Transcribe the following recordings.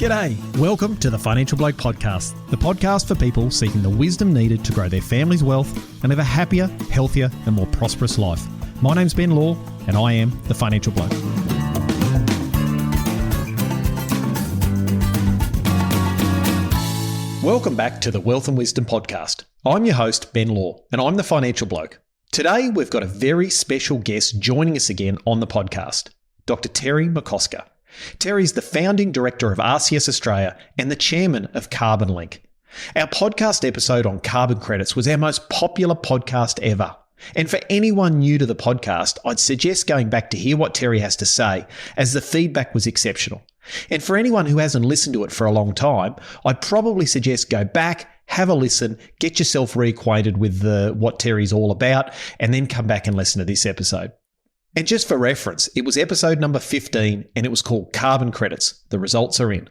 G'day, welcome to the Financial Bloke Podcast, the podcast for people seeking the wisdom needed to grow their family's wealth and live a happier, healthier and more prosperous life. My name's Ben Law and I am the Financial Bloke. Welcome back to the Wealth and Wisdom Podcast. I'm your host, Ben Law, and I'm the Financial Bloke. Today, we've got a very special guest joining us again on the podcast, Dr. Terry McCosker. Terry is the founding director of RCS Australia and the chairman of CarbonLink. Our podcast episode on carbon credits was our most popular podcast ever. And for anyone new to the podcast, I'd suggest going back to hear what Terry has to say, as the feedback was exceptional. And for anyone who hasn't listened to it for a long time, I'd probably suggest go back, have a listen, get yourself reacquainted with what Terry's all about, and then come back and listen to this episode. And just for reference, it was episode number 15 and it was called Carbon Credits. The results are in.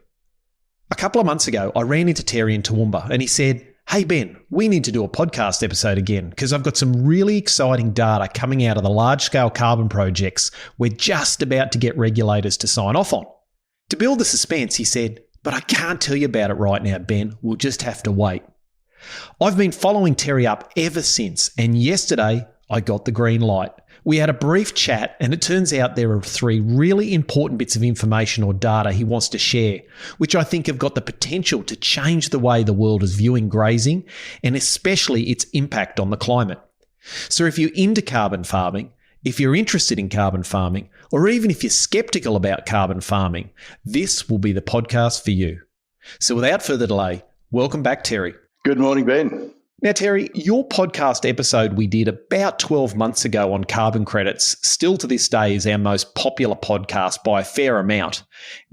A couple of months ago, I ran into Terry in Toowoomba and he said, "Hey Ben, we need to do a podcast episode again because I've got some really exciting data coming out of the large-scale carbon projects we're just about to get regulators to sign off on." To build the suspense, he said, "But I can't tell you about it right now, Ben. We'll just have to wait." I've been following Terry up ever since, and yesterday I got the green light. We had a brief chat, and it turns out there are 3 really important bits of information or data he wants to share, which I think have got the potential to change the way the world is viewing grazing, and especially its impact on the climate. So if you're into carbon farming, if you're interested in carbon farming, or even if you're skeptical about carbon farming, this will be the podcast for you. So without further delay, welcome back, Terry. Good morning, Ben. Now, Terry, your podcast episode we did about 12 months ago on carbon credits still to this day is our most popular podcast by a fair amount.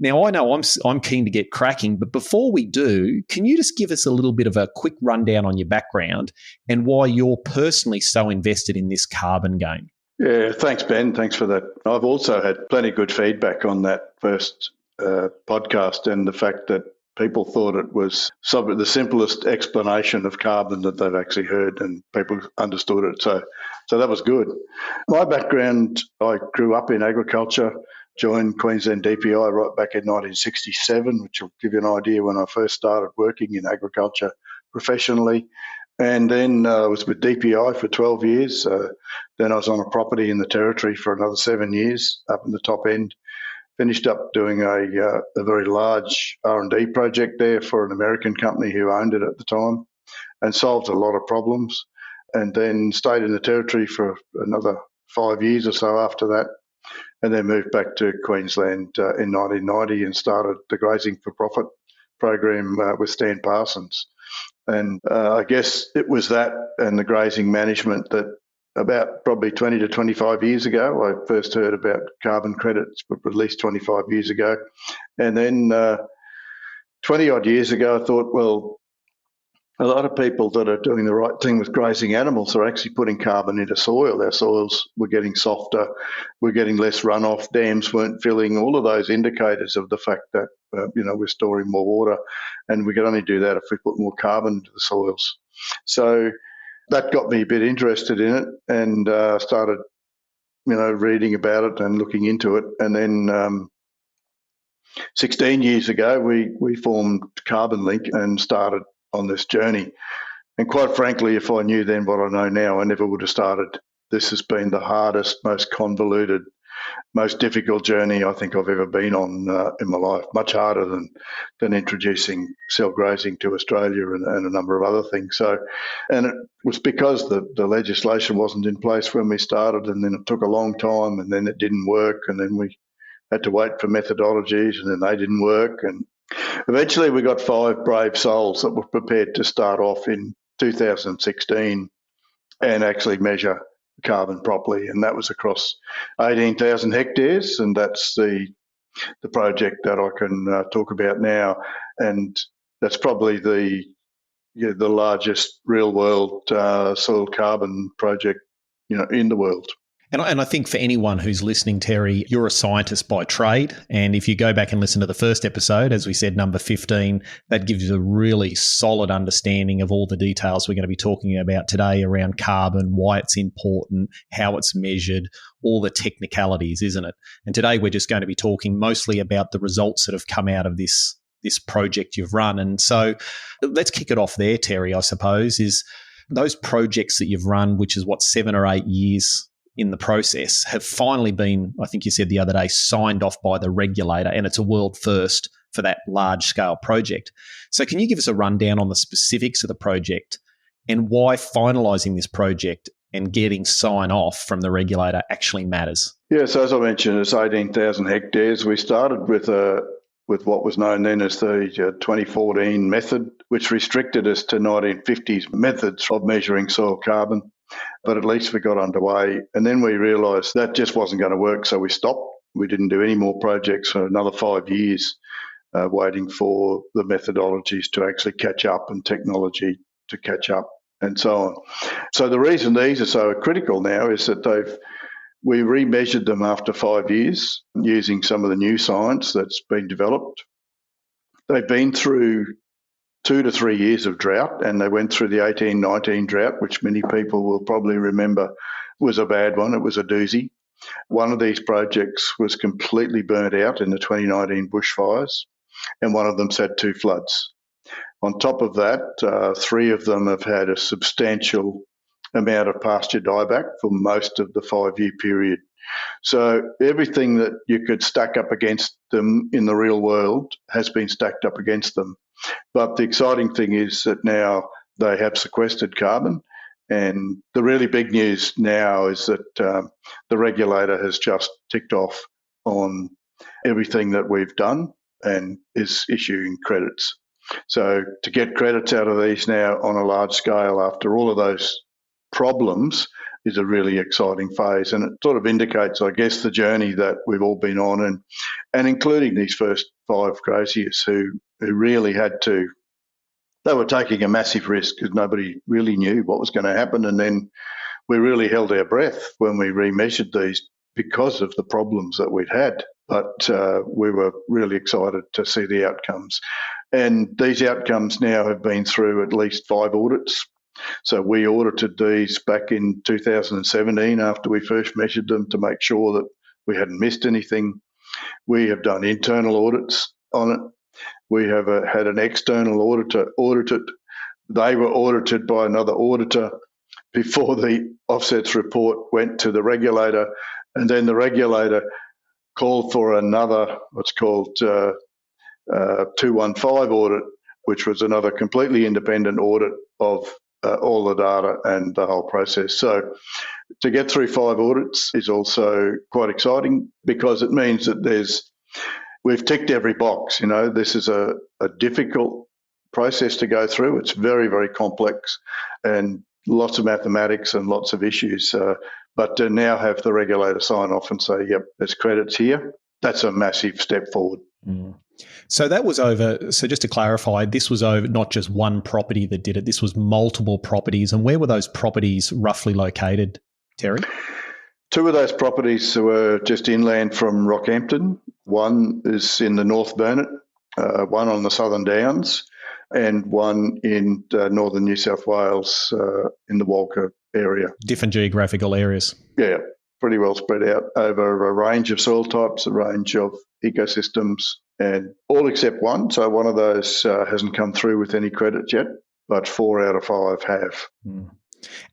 Now, I know I'm keen to get cracking, but before we do, can you just give us a little bit of a quick rundown on your background and why you're personally so invested in this carbon game? Yeah, thanks, Ben. Thanks for that. I've also had plenty of good feedback on that first podcast and the fact that people thought it was the simplest explanation of carbon that they've actually heard, and people understood it. So that was good. My background, I grew up in agriculture, joined Queensland DPI right back in 1967, which will give you an idea when I first started working in agriculture professionally. And then I was with DPI for 12 years. Then I was on a property in the Territory for another 7 years, up in the top end. Finished up doing a very large R&D project there for an American company who owned it at the time and solved a lot of problems. And then stayed in the Territory for another 5 years or so after that, and then moved back to Queensland in 1990 and started the Grazing for Profit program with Stan Parsons. And I guess it was that and the grazing management that about probably 20 to 25 years ago, I first heard about carbon credits, but at least 25 years ago. And then 20 odd years ago, I thought, well, a lot of people that are doing the right thing with grazing animals are actually putting carbon into soil. Our soils were getting softer, we're getting less runoff, dams weren't filling, all of those indicators of the fact that, we're storing more water, and we could only do that if we put more carbon into the soils. So that got me a bit interested in it and started, reading about it and looking into it. And then 16 years ago, we formed CarbonLink and started on this journey. And quite frankly, if I knew then what I know now, I never would have started. This has been the hardest, most convoluted, most difficult journey I think I've ever been on in my life, much harder than introducing cell grazing to Australia and a number of other things. So, and it was because the legislation wasn't in place when we started, and then it took a long time, and then it didn't work, and then we had to wait for methodologies, and then they didn't work. And eventually we got 5 brave souls that were prepared to start off in 2016 and actually measure carbon properly, and that was across 18,000 hectares, and that's the project that I can talk about now, and that's probably the largest real world soil carbon project in the world. And I think for anyone who's listening, Terry, you're a scientist by trade. And if you go back and listen to the first episode, as we said, number 15, that gives you a really solid understanding of all the details we're going to be talking about today around carbon, why it's important, how it's measured, all the technicalities, isn't it? And today we're just going to be talking mostly about the results that have come out of this this project you've run. And so let's kick it off there, Terry, I suppose, is those projects that you've run, which is 7 or 8 years in the process, have finally been, I think you said the other day, signed off by the regulator, and it's a world first for that large-scale project. So can you give us a rundown on the specifics of the project and why finalising this project and getting sign-off from the regulator actually matters? Yes, as I mentioned, it's 18,000 hectares. We started with what was known then as the 2014 method, which restricted us to 1950s methods of measuring soil carbon. But at least we got underway. And then we realised that just wasn't going to work, so we stopped. We didn't do any more projects for another 5 years, waiting for the methodologies to actually catch up and technology to catch up and so on. So the reason these are so critical now is that we remeasured them after 5 years using some of the new science that's been developed. They've been through 2 to 3 years of drought, and they went through the 18-19 drought, which many people will probably remember was a bad one. It was a doozy. One of these projects was completely burnt out in the 2019 bushfires, and one of them's had 2 floods. On top of that, 3 of them have had a substantial amount of pasture dieback for most of the 5-year period. So everything that you could stack up against them in the real world has been stacked up against them. But the exciting thing is that now they have sequestered carbon, and the really big news now is that the regulator has just ticked off on everything that we've done and is issuing credits. So to get credits out of these now on a large scale after all of those problems is a really exciting phase, and it sort of indicates, I guess, the journey that we've all been on, and including these first 5 graziers who really had to. They were taking a massive risk because nobody really knew what was going to happen, and then we really held our breath when we remeasured these because of the problems that we'd had. But we were really excited to see the outcomes, and these outcomes now have been through at least 5 audits. So we audited these back in 2017 after we first measured them to make sure that we hadn't missed anything. We have done internal audits on it. We have had an external auditor audit it. They were audited by another auditor before the offsets report went to the regulator, and then the regulator called for another, what's called 215 audit, which was another completely independent audit of all the data and the whole process. So to get through 5 audits is also quite exciting because it means that we've ticked every box. This is a difficult process to go through. It's very, very complex and lots of mathematics and lots of issues. But to now have the regulator sign off and say, yep, there's credits here, that's a massive step forward. Mm. So that was over. So just to clarify, this was over not just one property that did it. This was multiple properties. And where were those properties roughly located, Terry? 2 of those properties were just inland from Rockhampton. One is in the North Burnett, one on the Southern Downs, and one in northern New South Wales in the Walker area. Different geographical areas. Yeah, pretty well spread out over a range of soil types, a range of ecosystems, and all except one. So one of those hasn't come through with any credit yet, but 4 out of 5 have. Mm.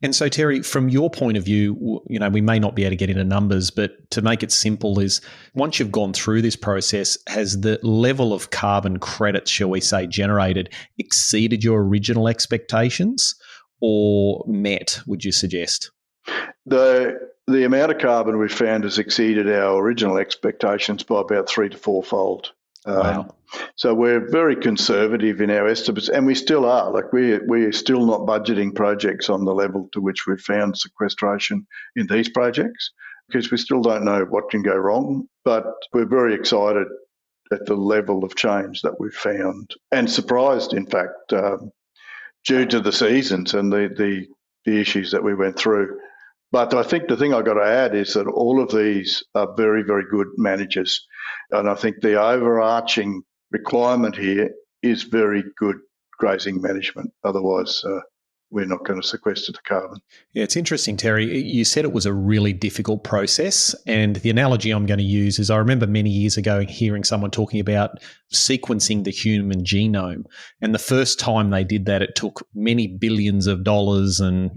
And so, Terry, from your point of view, we may not be able to get into numbers, but to make it simple is once you've gone through this process, has the level of carbon credits, shall we say, generated exceeded your original expectations or met, would you suggest? The amount of carbon we found has exceeded our original expectations by about 3 to 4-fold. Wow. So we're very conservative in our estimates, and we still are. Like we're still not budgeting projects on the level to which we've found sequestration in these projects because we still don't know what can go wrong. But we're very excited at the level of change that we've found, and surprised, in fact, due to the seasons and the issues that we went through. But I think the thing I've got to add is that all of these are very, very good managers. And I think the overarching requirement here is very good grazing management. Otherwise, we're not going to sequester the carbon. Yeah, it's interesting, Terry. You said it was a really difficult process. And the analogy I'm going to use is I remember many years ago hearing someone talking about sequencing the human genome. And the first time they did that, it took many billions of dollars and,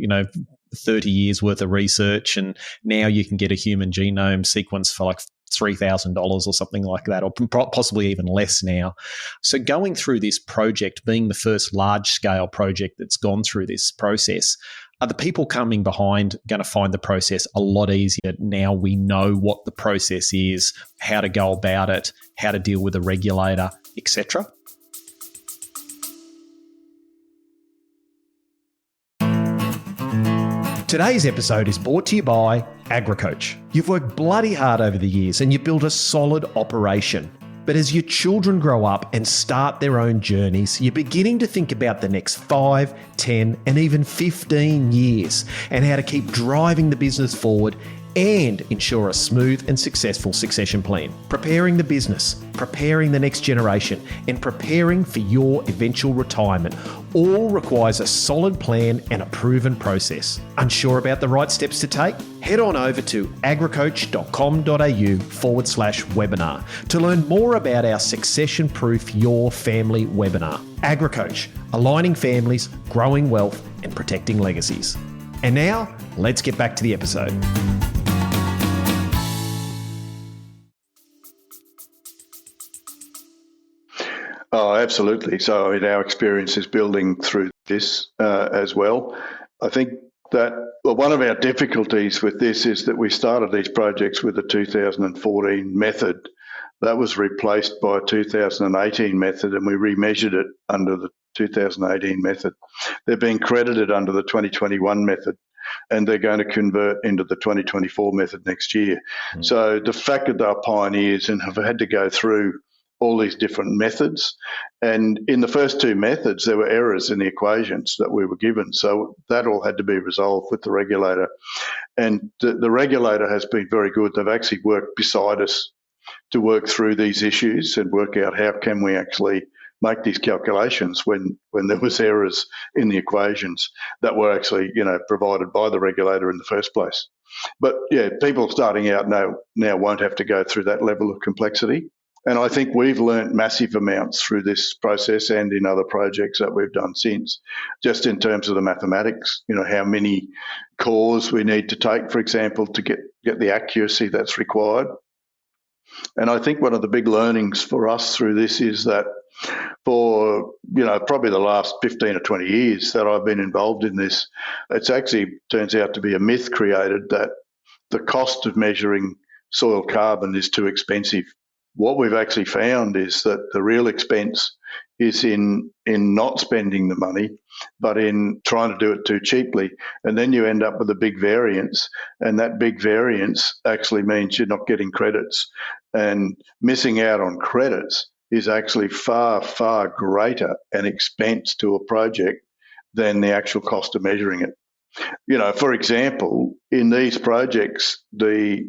30 years worth of research. And now you can get a human genome sequence for like $3,000 or something like that, or possibly even less now. So going through this project, being the first large-scale project that's gone through this process, are the people coming behind going to find the process a lot easier now we know what the process is, how to go about it, how to deal with a regulator, etc.? Today's episode is brought to you by AgriCoach. You've worked bloody hard over the years and you've built a solid operation. But as your children grow up and start their own journeys, you're beginning to think about the next 5, 10, and even 15 years and how to keep driving the business forward and ensure a smooth and successful succession plan. Preparing the business, preparing the next generation, and preparing for your eventual retirement all requires a solid plan and a proven process. Unsure about the right steps to take? Head on over to agricoach.com.au/webinar to learn more about our Succession Proof Your Family webinar. AgriCoach, aligning families, growing wealth, and protecting legacies. And now, let's get back to the episode. Oh, absolutely. So our experience is building through this as well. I think that one of our difficulties with this is that we started these projects with a 2014 method. That was replaced by a 2018 method, and we remeasured it under the 2018 method. They're being credited under the 2021 method, and they're going to convert into the 2024 method next year. So the fact that they're pioneers and have had to go through all these different methods. And in the first two methods, there were errors in the equations that we were given. So that all had to be resolved with the regulator. And the regulator has been very good. They've actually worked beside us to work through these issues and work out how can we actually make these calculations when there was errors in the equations that were actually, provided by the regulator in the first place. But yeah, people starting out now won't have to go through that level of complexity. And I think we've learnt massive amounts through this process and in other projects that we've done since, just in terms of the mathematics, how many cores we need to take, for example, to get the accuracy that's required. And I think one of the big learnings for us through this is that for, probably the last 15 or 20 years that I've been involved in this, it's actually turns out to be a myth created that the cost of measuring soil carbon is too expensive. What we've actually found is that the real expense is in not spending the money, but in trying to do it too cheaply. And then you end up with a big variance, and that big variance actually means you're not getting credits. And missing out on credits is actually far, far greater an expense to a project than the actual cost of measuring it. For example, in these projects, the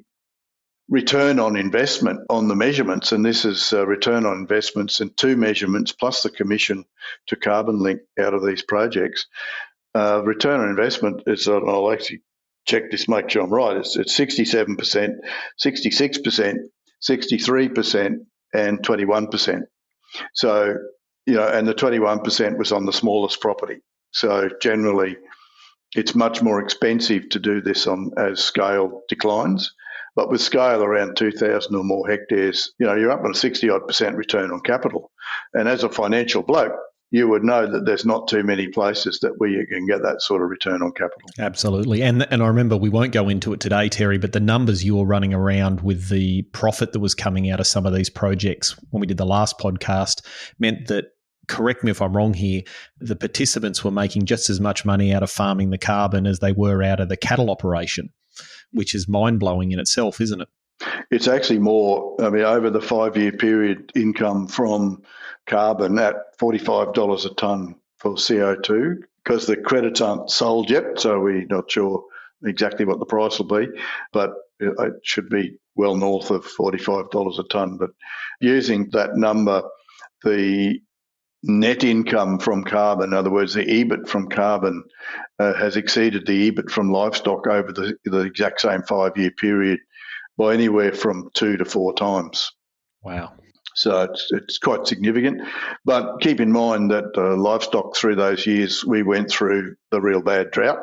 return on investment on the measurements, and this is return on investments and 2 measurements plus the commission to CarbonLink out of these projects. Return on investment is, I'll actually check this, make sure I'm right, it's 67%, 66%, 63%, and 21%. So, and the 21% was on the smallest property. So generally, it's much more expensive to do this as scale declines. But with scale around 2,000 or more hectares, you're up on a 60-odd% return on capital. And as a financial bloke, you would know that there's not too many places that where you can get that sort of return on capital. Absolutely. And I remember, we won't go into it today, Terry, but the numbers you were running around with the profit that was coming out of some of these projects when we did the last podcast meant that, correct me if I'm wrong here, the participants were making just as much money out of farming the carbon as they were out of the cattle operation, which is mind-blowing in itself, isn't it? It's actually more, over the 5-year period, income from carbon at $45 a tonne for CO2, because the credits aren't sold yet, so we're not sure exactly what the price will be, but it should be well north of $45 a tonne. But using that number, the net income from carbon, in other words, the EBIT from carbon, has exceeded the EBIT from livestock over the exact same 5-year period by anywhere from 2 to 4 times. Wow. So it's quite significant. But keep in mind that livestock through those years, we went through the real bad drought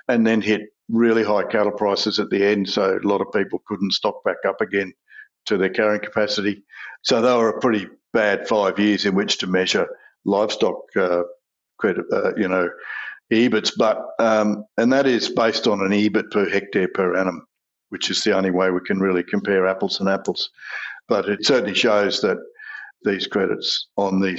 and then hit really high cattle prices at the end. So a lot of people couldn't stock back up again to their carrying capacity. So they were a pretty bad 5 years in which to measure livestock EBITs. But and that is based on an EBIT per hectare per annum, which is the only way we can really compare apples and apples. But it certainly shows that these credits on the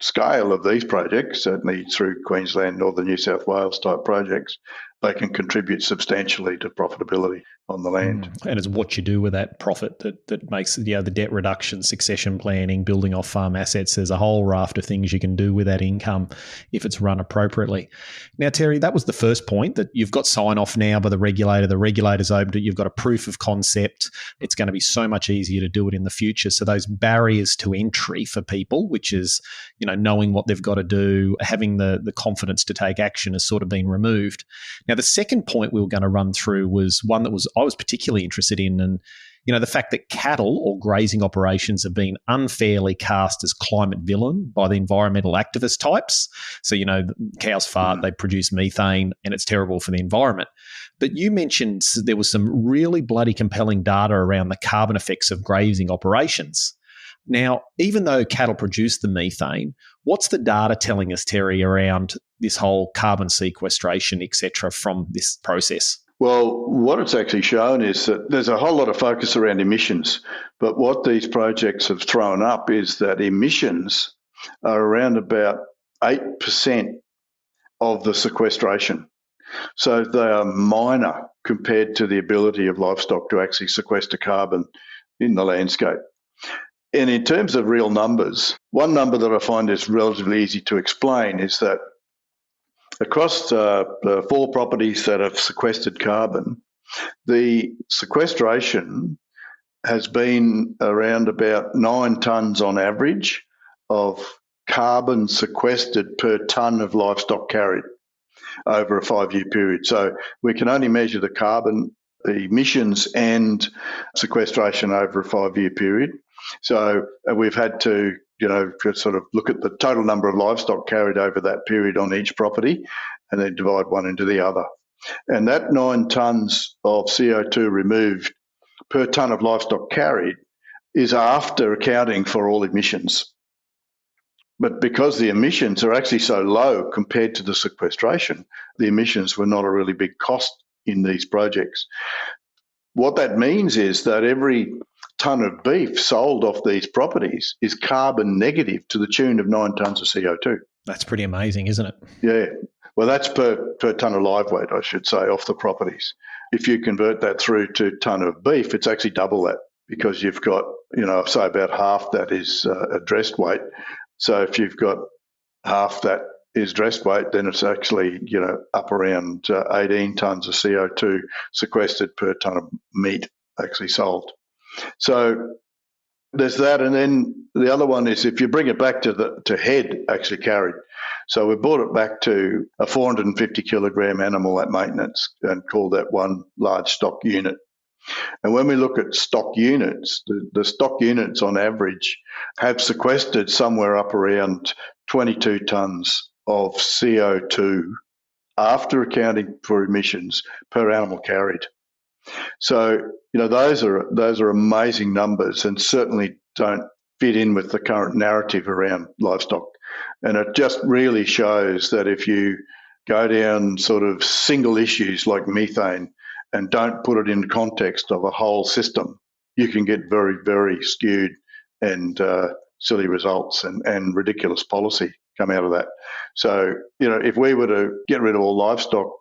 scale of these projects, certainly through Queensland, Northern New South Wales type projects, they can contribute substantially to profitability on the land. And it's what you do with that profit that makes the debt reduction, succession planning, building off farm assets. There's a whole raft of things you can do with that income if it's run appropriately. Now, Terry, that was the first point, that you've got sign off now by the regulator. The regulator's opened it. You've got a proof of concept. It's going to be so much easier to do it in the future. So those barriers to entry for people, which is, knowing what they've got to do, having the confidence to take action, has sort of been removed. Now, the second point we were going to run through was one that I was particularly interested in, and the fact that cattle or grazing operations have been unfairly cast as climate villain by the environmental activist types. So, cows fart, they produce methane, and it's terrible for the environment. But you mentioned there was some really bloody compelling data around the carbon effects of grazing operations. Now, even though cattle produce the methane, what's the data telling us, Terry, around this whole carbon sequestration, et cetera, from this process? Well, what it's actually shown is that there's a whole lot of focus around emissions, but what these projects have thrown up is that emissions are around about 8% of the sequestration. So they are minor compared to the ability of livestock to actually sequester carbon in the landscape. And in terms of real numbers, one number that I find is relatively easy to explain is that across the 4 properties that have sequestered carbon, the sequestration has been around about 9 tonnes on average of carbon sequestered per tonne of livestock carried over a 5-year period. So we can only measure the carbon, the emissions and sequestration over a 5-year period. So we've had to, sort of look at the total number of livestock carried over that period on each property and then divide one into the other. And that 9 tonnes of CO2 removed per tonne of livestock carried is after accounting for all emissions. But because the emissions are actually so low compared to the sequestration, the emissions were not a really big cost in these projects. What that means is that every tonne of beef sold off these properties is carbon negative to the tune of 9 tonnes of CO2. That's pretty amazing, isn't it? Yeah. Well, that's per tonne of live weight, I should say, off the properties. If you convert that through to tonne of beef, it's actually double that, because you've got, say about half that is addressed weight. So if you've got half that is dressed weight, then it's actually, up around 18 tonnes of CO2 sequestered per tonne of meat actually sold. So there's that. And then the other one is if you bring it back to head actually carried. So we brought it back to a 450 kilogram animal at maintenance and called that one large stock unit. And when we look at stock units, the stock units on average have sequestered somewhere up around 22 tonnes of CO2 after accounting for emissions per animal carried. So, those are amazing numbers and certainly don't fit in with the current narrative around livestock. And it just really shows that if you go down sort of single issues like methane and don't put it in context of a whole system, you can get very, very skewed and silly results and ridiculous policy come out of that. So, if we were to get rid of all livestock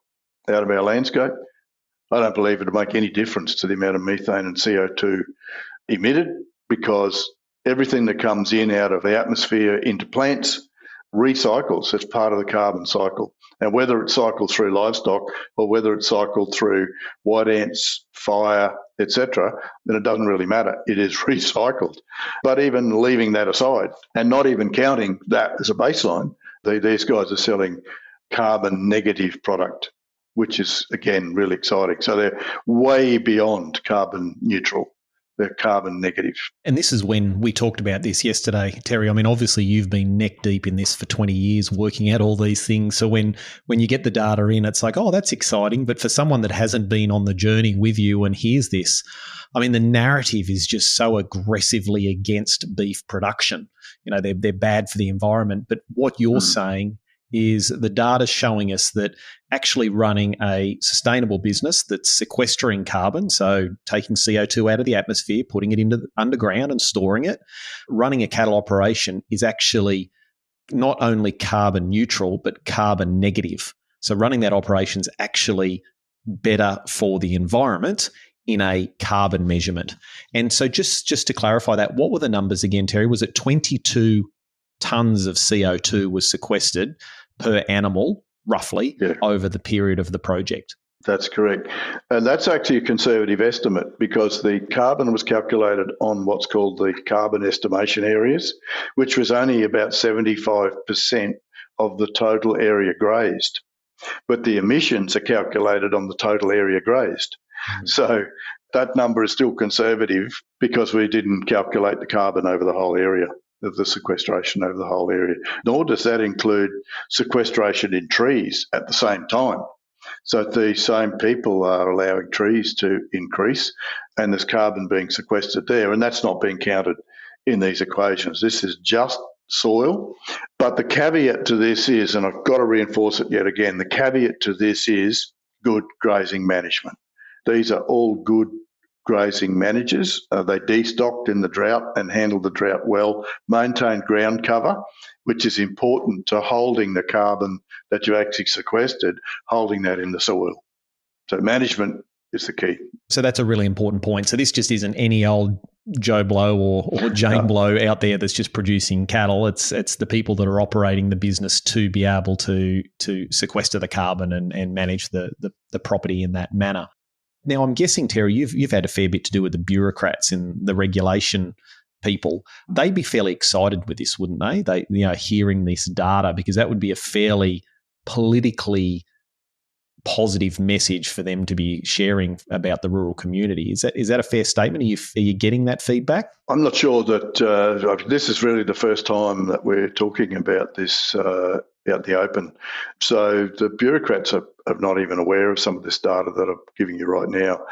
out of our landscape, I don't believe it would make any difference to the amount of methane and CO2 emitted, because everything that comes in out of the atmosphere into plants recycles. It's part of the carbon cycle. And whether it's cycled through livestock or whether it's cycled through white ants, fire, etc., then it doesn't really matter. It is recycled. But even leaving that aside and not even counting that as a baseline, these guys are selling carbon negative product, which is, again, really exciting. So they're way beyond carbon neutral. They're carbon negative. And this is when we talked about this yesterday, Terry. I mean, obviously you've been neck deep in this for 20 years, working out all these things. So when you get the data in, it's like, oh, that's exciting. But for someone that hasn't been on the journey with you and hears this, I mean, the narrative is just so aggressively against beef production. You know, they're bad for the environment. But what you're saying is the data showing us that actually running a sustainable business that's sequestering carbon, so taking CO2 out of the atmosphere, putting it into the underground and storing it, running a cattle operation is actually not only carbon neutral, but carbon negative. So running that operation is actually better for the environment in a carbon measurement. And so just to clarify that, what were the numbers again, Terry? Was it 22 tonnes of CO2 was sequestered per animal, roughly, over the period of the project? That's correct. And that's actually a conservative estimate because the carbon was calculated on what's called the carbon estimation areas, which was only about 75% of the total area grazed. But the emissions are calculated on the total area grazed. So that number is still conservative because we didn't calculate the carbon over the whole area of the sequestration over the whole area. Nor does that include sequestration in trees at the same time. So the same people are allowing trees to increase and there's carbon being sequestered there, and that's not being counted in these equations. This is just soil. But the caveat to this is, and I've got to reinforce it yet again, the caveat to this is good grazing management. These are all good grazing managers. They destocked in the drought and handled the drought well, maintained ground cover, which is important to holding the carbon that you actually sequestered, holding that in the soil. So management is the key. So that's a really important point. So this just isn't any old Joe Blow or Jane Blow out there that's just producing cattle. It's the people that are operating the business to be able to sequester the carbon and manage the property in that manner. Now, I'm guessing, Terry, you've had a fair bit to do with the bureaucrats and the regulation people. They'd be fairly excited with this, wouldn't they? They, hearing this data, because that would be a fairly politically positive message for them to be sharing about the rural community. Is that a fair statement? Are you getting that feedback? I'm not sure that this is really the first time that we're talking about this out in the open. So the bureaucrats are not even aware of some of this data that I'm giving you right now.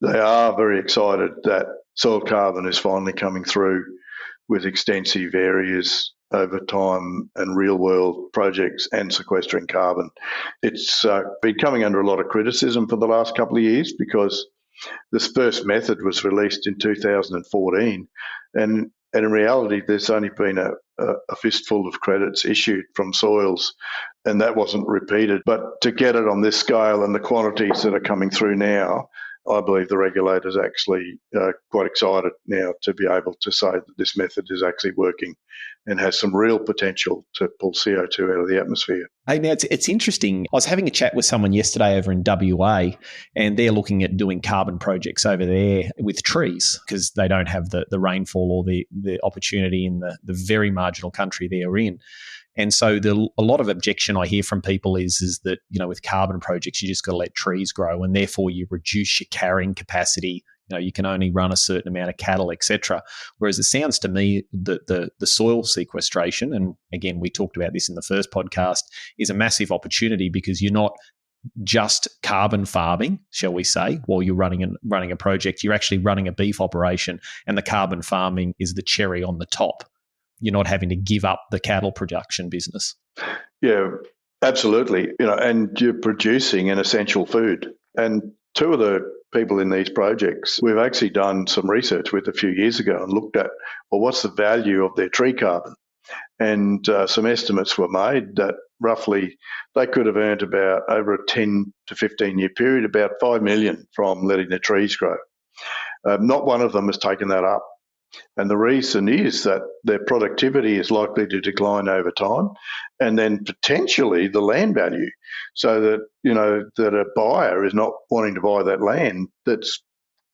They are very excited that soil carbon is finally coming through with extensive areas over time and real-world projects and sequestering carbon. It's been coming under a lot of criticism for the last couple of years because this first method was released in 2014, and in reality, there's only been a fistful of credits issued from soils, and that wasn't repeated. But to get it on this scale and the quantities that are coming through now, I believe the regulator's actually quite excited now to be able to say that this method is actually working and has some real potential to pull CO2 out of the atmosphere. Hey, now it's interesting. I was having a chat with someone yesterday over in WA, and they're looking at doing carbon projects over there with trees because they don't have the rainfall or the opportunity in the very marginal country they're in. And so a lot of objection I hear from people is that, with carbon projects, you just got to let trees grow and therefore you reduce your carrying capacity. You can only run a certain amount of cattle, etc. Whereas it sounds to me that the soil sequestration, and again, we talked about this in the first podcast, is a massive opportunity because you're not just carbon farming, shall we say, while you're running a project. You're actually running a beef operation, and the carbon farming is the cherry on the top. You're not having to give up the cattle production business. Yeah, absolutely. And you're producing an essential food. And two of the people in these projects, we've actually done some research with a few years ago and looked at, well, what's the value of their tree carbon? And some estimates were made that roughly they could have earned about over a 10 to 15 year period, about $5 million from letting their trees grow. Not one of them has taken that up. And the reason is that their productivity is likely to decline over time, and then potentially the land value, so that, that a buyer is not wanting to buy that land that's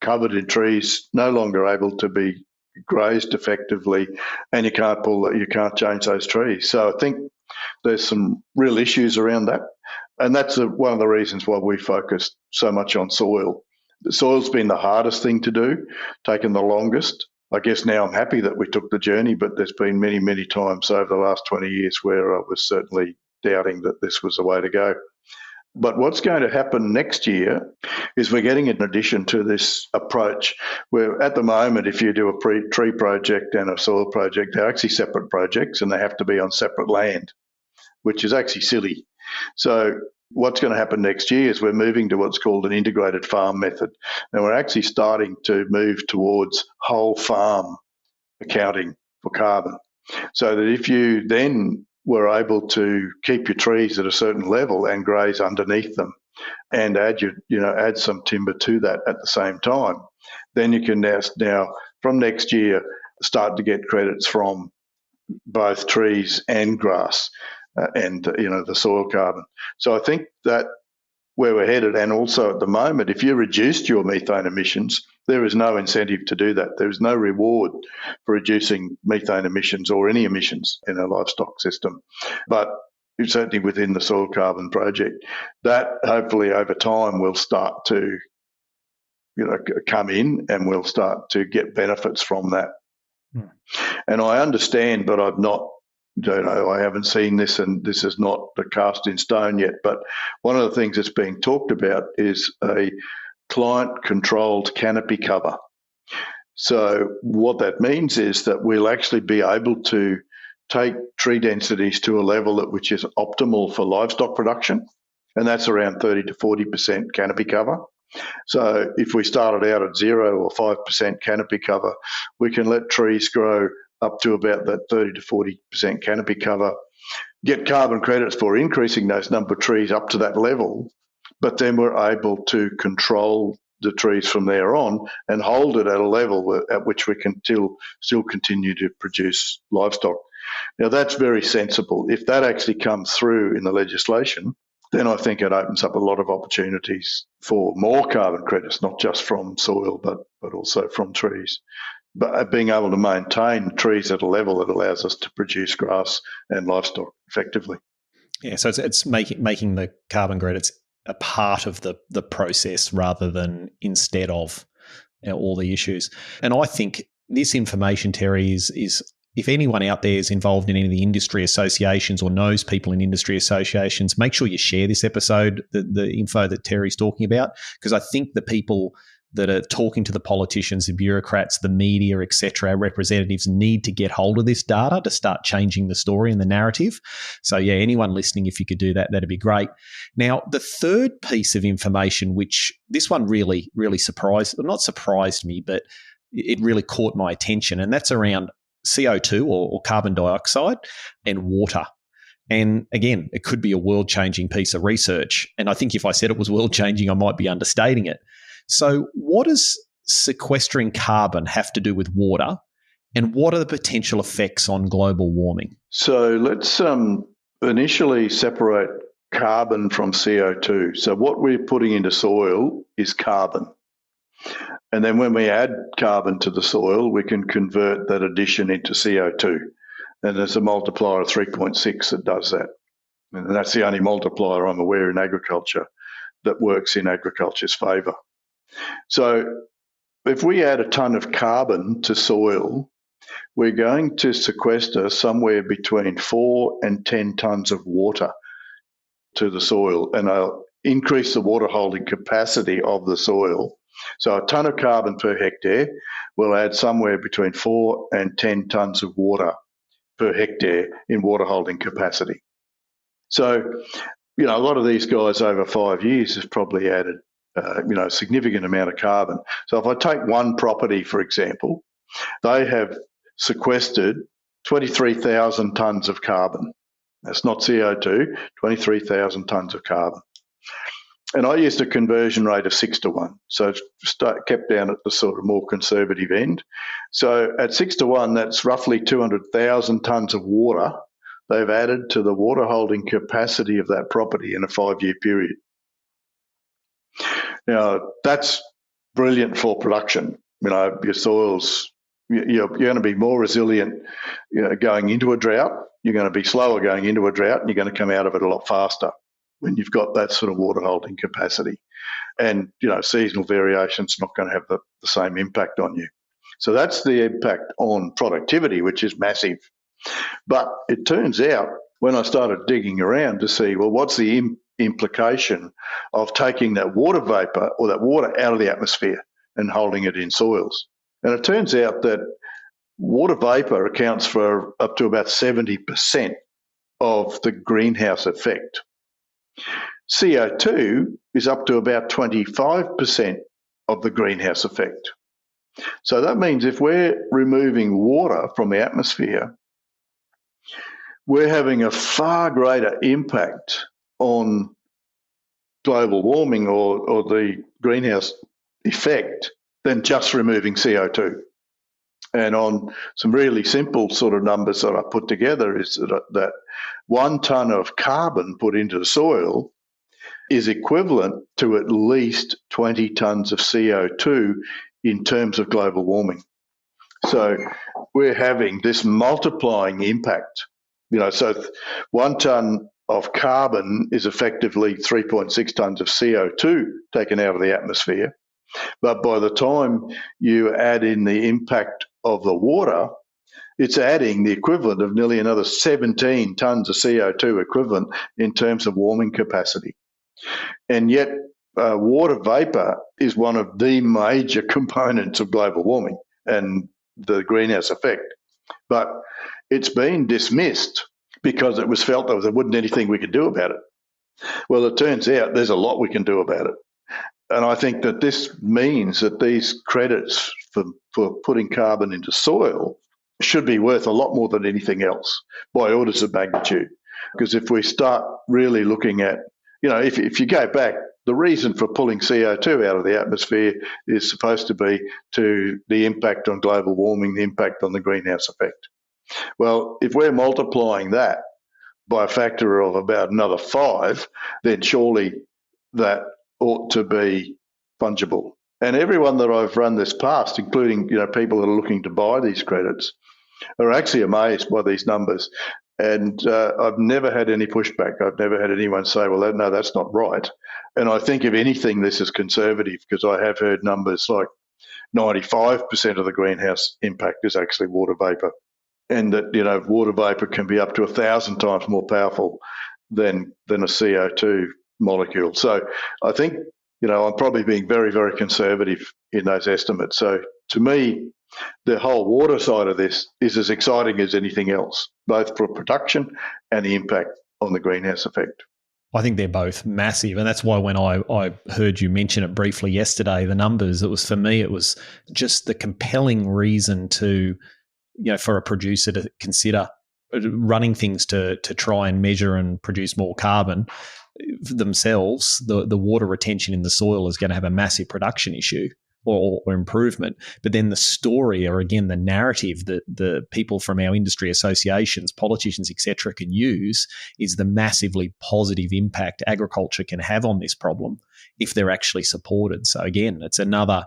covered in trees, no longer able to be grazed effectively, and you can't change those trees. So I think there's some real issues around that, and that's one of the reasons why we focused so much on soil. The soil's been the hardest thing to do, taken the longest. I guess now I'm happy that we took the journey, but there's been many, many times over the last 20 years where I was certainly doubting that this was the way to go. But what's going to happen next year is we're getting an addition to this approach where at the moment, if you do a tree project and a soil project, they're actually separate projects and they have to be on separate land, which is actually silly. So what's going to happen next year is we're moving to what's called an integrated farm method. And we're actually starting to move towards whole farm accounting for carbon. So that if you then were able to keep your trees at a certain level and graze underneath them and add some timber to that at the same time, then you can now from next year start to get credits from both trees and grass. And the soil carbon. So I think that where we're headed, and also at the moment, if you reduced your methane emissions, there is no incentive to do that. There is no reward for reducing methane emissions or any emissions in a livestock system. But certainly within the soil carbon project, that hopefully over time will start to come in, and we'll start to get benefits from that. And I understand, but I haven't seen this, and this is not cast in stone yet, but one of the things that's being talked about is a client-controlled canopy cover. So what that means is that we'll actually be able to take tree densities to a level at which is optimal for livestock production, and that's around 30 to 40% canopy cover. So if we started out at 0 or 5% canopy cover, we can let trees grow up to about that 30 to 40% canopy cover, get carbon credits for increasing those number of trees up to that level, but then we're able to control the trees from there on and hold it at a level at which we can still continue to produce livestock. Now, that's very sensible. If that actually comes through in the legislation, then I think it opens up a lot of opportunities for more carbon credits, not just from soil, but also from trees. But being able to maintain trees at a level that allows us to produce grass and livestock effectively. Yeah, so it's making the carbon credits a part of the process rather than instead of all the issues. And I think this information, Terry, is if anyone out there is involved in any of the industry associations or knows people in industry associations, make sure you share this episode, the info that Terry's talking about, because I think the people that are talking to the politicians, the bureaucrats, the media, etc., our representatives need to get hold of this data to start changing the story and the narrative. So, yeah, anyone listening, if you could do that, that'd be great. Now, the third piece of information, which this one really, really not surprised me, but it really caught my attention, and that's around CO2 or carbon dioxide and water. And again, it could be a world-changing piece of research. And I think if I said it was world-changing, I might be understating it. So what does sequestering carbon have to do with water, and what are the potential effects on global warming? So let's initially separate carbon from CO2. So what we're putting into soil is carbon. And then when we add carbon to the soil, we can convert that addition into CO2. And there's a multiplier of 3.6 that does that. And that's the only multiplier I'm aware in agriculture that works in agriculture's favour. So if we add a tonne of carbon to soil, we're going to sequester somewhere between 4 and 10 tonnes of water to the soil, and I'll increase the water holding capacity of the soil. So a tonne of carbon per hectare will add somewhere between 4 and 10 tonnes of water per hectare in water holding capacity. So, a lot of these guys over 5 years have probably added a significant amount of carbon. So if I take one property, for example, they have sequestered 23,000 tonnes of carbon. That's not CO2, 23,000 tonnes of carbon. And I used a conversion rate of 6-1. So kept down at the sort of more conservative end. So at 6-1, that's roughly 200,000 tonnes of water they've added to the water holding capacity of that property in a 5-year period. Now, that's brilliant for production. Your soils, you're going to be more resilient going into a drought. You're going to be slower going into a drought, and you're going to come out of it a lot faster when you've got that sort of water holding capacity. And, seasonal variation's not going to have the same impact on you. So that's the impact on productivity, which is massive. But it turns out when I started digging around to see, well, what's the implication of taking that water vapour or that water out of the atmosphere and holding it in soils? And it turns out that water vapour accounts for up to about 70% of the greenhouse effect. CO2 is up to about 25% of the greenhouse effect. So that means if we're removing water from the atmosphere, we're having a far greater impact on global warming or the greenhouse effect than just removing CO2. And on some really simple sort of numbers that I put together is that 1 tonne of carbon put into the soil is equivalent to at least 20 tonnes of CO2 in terms of global warming. So we're having this multiplying impact. So 1 tonne of carbon is effectively 3.6 tonnes of CO2 taken out of the atmosphere. But by the time you add in the impact of the water, it's adding the equivalent of nearly another 17 tonnes of CO2 equivalent in terms of warming capacity. And yet water vapour is one of the major components of global warming and the greenhouse effect. But it's been dismissed because it was felt that there wasn't anything we could do about it. Well, it turns out there's a lot we can do about it. And I think that this means that these credits for putting carbon into soil should be worth a lot more than anything else by orders of magnitude. Because if we start really looking at, if you go back, the reason for pulling CO2 out of the atmosphere is supposed to be to the impact on global warming, the impact on the greenhouse effect. Well, if we're multiplying that by a factor of about another 5, then surely that ought to be fungible. And everyone that I've run this past, including people that are looking to buy these credits, are actually amazed by these numbers. And I've never had any pushback. I've never had anyone say, well, no, that's not right. And I think, if anything, this is conservative, because I have heard numbers like 95% of the greenhouse impact is actually water vapour. And that, water vapour can be up to 1,000 times more powerful than a CO2 molecule. So I think, I'm probably being very, very conservative in those estimates. So to me, the whole water side of this is as exciting as anything else, both for production and the impact on the greenhouse effect. I think they're both massive. And that's why when I heard you mention it briefly yesterday, the numbers, it was just the compelling reason to, for a producer to consider running things to try and measure and produce more carbon themselves. The water retention in the soil is going to have a massive production issue or improvement. But then the story, or again, the narrative that the people from our industry associations, politicians, etc., can use is the massively positive impact agriculture can have on this problem if they're actually supported. So again, it's another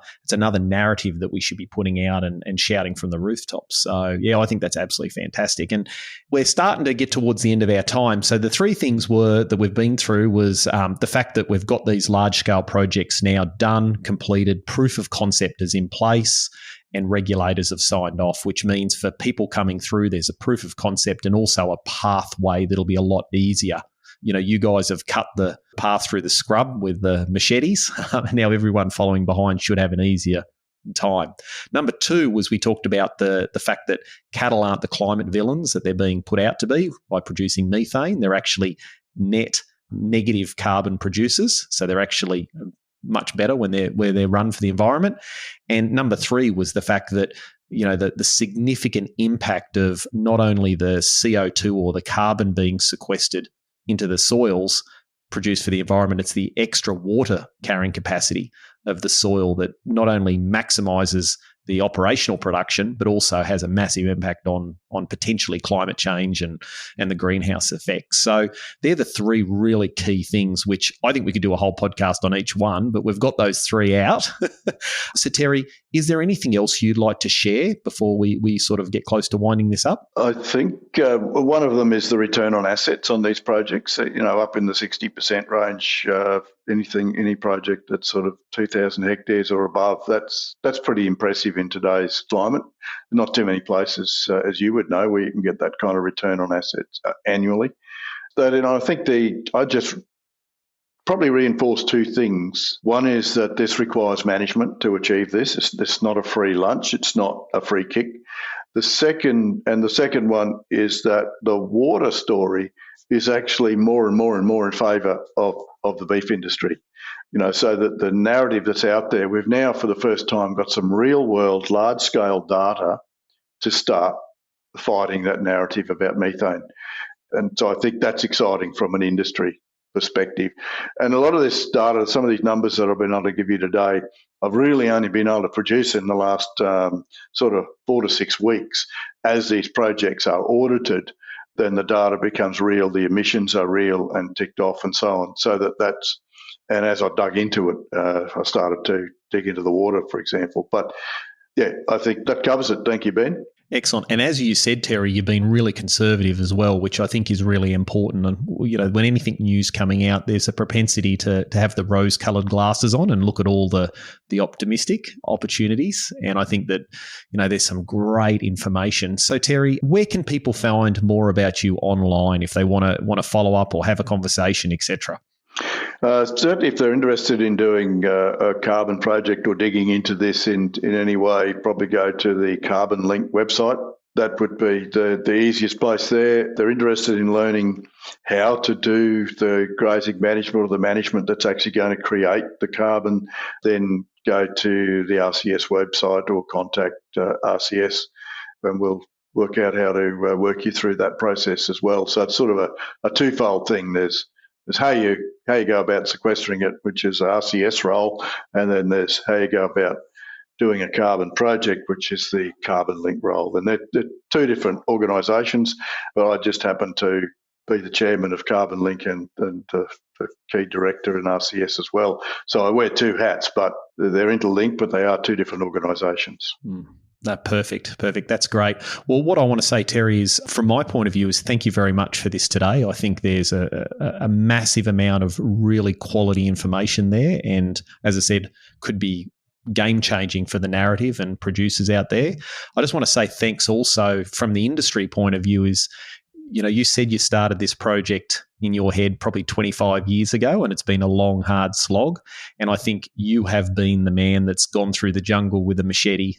narrative that we should be putting out and shouting from the rooftops. So yeah, I think that's absolutely fantastic. And we're starting to get towards the end of our time. So the 3 things that we've been through was the fact that we've got these large scale projects now done, completed, proof of concept is in place, and regulators have signed off, which means for people coming through, there's a proof of concept and also a pathway that'll be a lot easier. You guys have cut the path through the scrub with the machetes. Now everyone following behind should have an easier time. Number 2 was we talked about the fact that cattle aren't the climate villains that they're being put out to be by producing methane. They're actually net negative carbon producers. So they're actually much better when they're run for the environment. And number 3 was the fact that the significant impact of not only the CO2 or the carbon being sequestered into the soils, produce for the environment. It's the extra water carrying capacity of the soil that not only maximizes the operational production, but also has a massive impact on potentially climate change and the greenhouse effects. So they're the three really key things, which I think we could do a whole podcast on each one, but we've got those three out. So Terry, is there anything else you'd like to share before we sort of get close to winding this up? I think one of them is the return on assets on these projects, up in the 60% range. Any project that's sort of 2,000 hectares or above, that's pretty impressive in today's climate. Not too many places, as you would know, where you can get that kind of return on assets annually. I think I just probably reinforce two things. One is that this requires management to achieve this. It's not a free lunch. It's not a free kick. The second one is that the water story is actually more and more and more in favour of the beef industry. So that the narrative that's out there, we've now for the first time got some real world, large scale data to start fighting that narrative about methane. And so I think that's exciting from an industry perspective. And a lot of this data, some of these numbers that I've been able to give you today, I've really only been able to produce in the last sort of 4 to 6 weeks. As these projects are audited, then the data becomes real, the emissions are real and ticked off and so on. So and as I dug into it, I started to dig into the water, for example. But yeah, I think that covers it. Thank you, Ben. Excellent. And as you said, Terry, you've been really conservative as well, which I think is really important. And, when anything new's coming out, there's a propensity to have the rose-coloured glasses on and look at all the optimistic opportunities. And I think that, there's some great information. So, Terry, where can people find more about you online if they want to follow up or have a conversation, etc.? Certainly, if they're interested in doing a carbon project or digging into this in any way, probably go to the CarbonLink website. That would be the easiest place there. If they're interested in learning how to do the grazing management or the management that's actually going to create the carbon, then go to the RCS website or contact RCS, and we'll work out how to work you through that process as well. So it's sort of a twofold thing. There's how you go about sequestering it, which is the RCS role, and then there's how you go about doing a carbon project, which is the CarbonLink role. And they're two different organisations, but I just happen to be the chairman of CarbonLink and the key director in RCS as well. So I wear two hats, but they're interlinked, but they are two different organisations. Perfect. That's great. Well, what I want to say, Terry, is from my point of view is thank you very much for this today. I think there's a massive amount of really quality information there. And as I said, could be game-changing for the narrative and producers out there. I just want to say thanks also from the industry point of view is, you said you started this project in your head probably 25 years ago, and it's been a long, hard slog. And I think you have been the man that's gone through the jungle with a machete,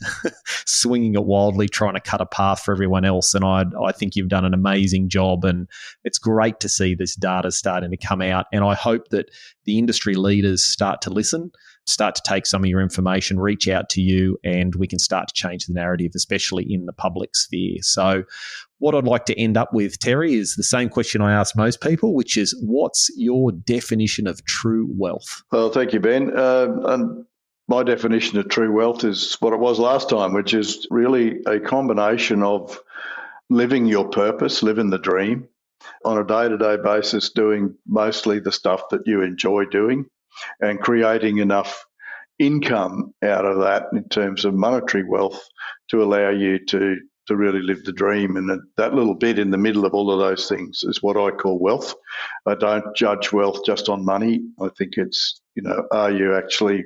swinging it wildly, trying to cut a path for everyone else. And I think you've done an amazing job, and it's great to see this data starting to come out. And I hope that the industry leaders start to listen, start to take some of your information, reach out to you, and we can start to change the narrative, especially in the public sphere. So what I'd like to end up with, Terry, is the same question I ask most people, which is, what's your definition of true wealth? Well, thank you, Ben. And my definition of true wealth is what it was last time, which is really a combination of living your purpose, living the dream, on a day-to-day basis, doing mostly the stuff that you enjoy doing, and creating enough income out of that in terms of monetary wealth to allow you to really live the dream. And that little bit in the middle of all of those things is what I call wealth. I don't judge wealth just on money. I think it's, are you actually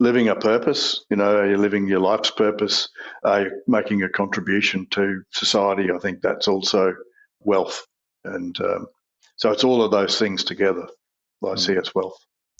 living a purpose? Are you living your life's purpose? Are you making a contribution to society? I think that's also wealth. And so it's all of those things together I see as wealth.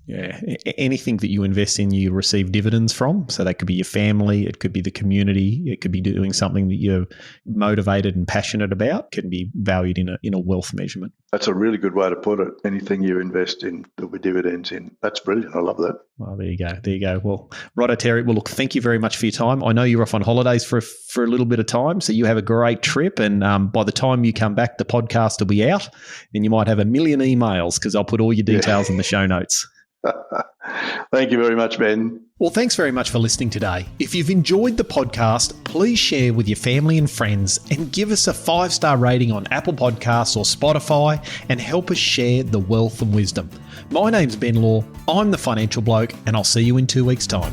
Yeah. Anything that you invest in, you receive dividends from. So that could be your family, it could be the community, it could be doing something that you're motivated and passionate about, can be valued in a wealth measurement. That's a really good way to put it. Anything you invest in, there'll be dividends in. That's brilliant. I love that. Well, there you go. There you go. Well, righto, Terry. Well, look, thank you very much for your time. I know you're off on holidays for a little bit of time, so you have a great trip. And by the time you come back, the podcast will be out, and you might have 1 million emails because I'll put all your details in the show notes. Thank you very much, Ben. Well, thanks very much for listening today. If you've enjoyed the podcast, please share with your family and friends and give us a 5-star rating on Apple Podcasts or Spotify and help us share the wealth and wisdom. My name's Ben Law. I'm the Financial Bloke, and I'll see you in 2 weeks' time.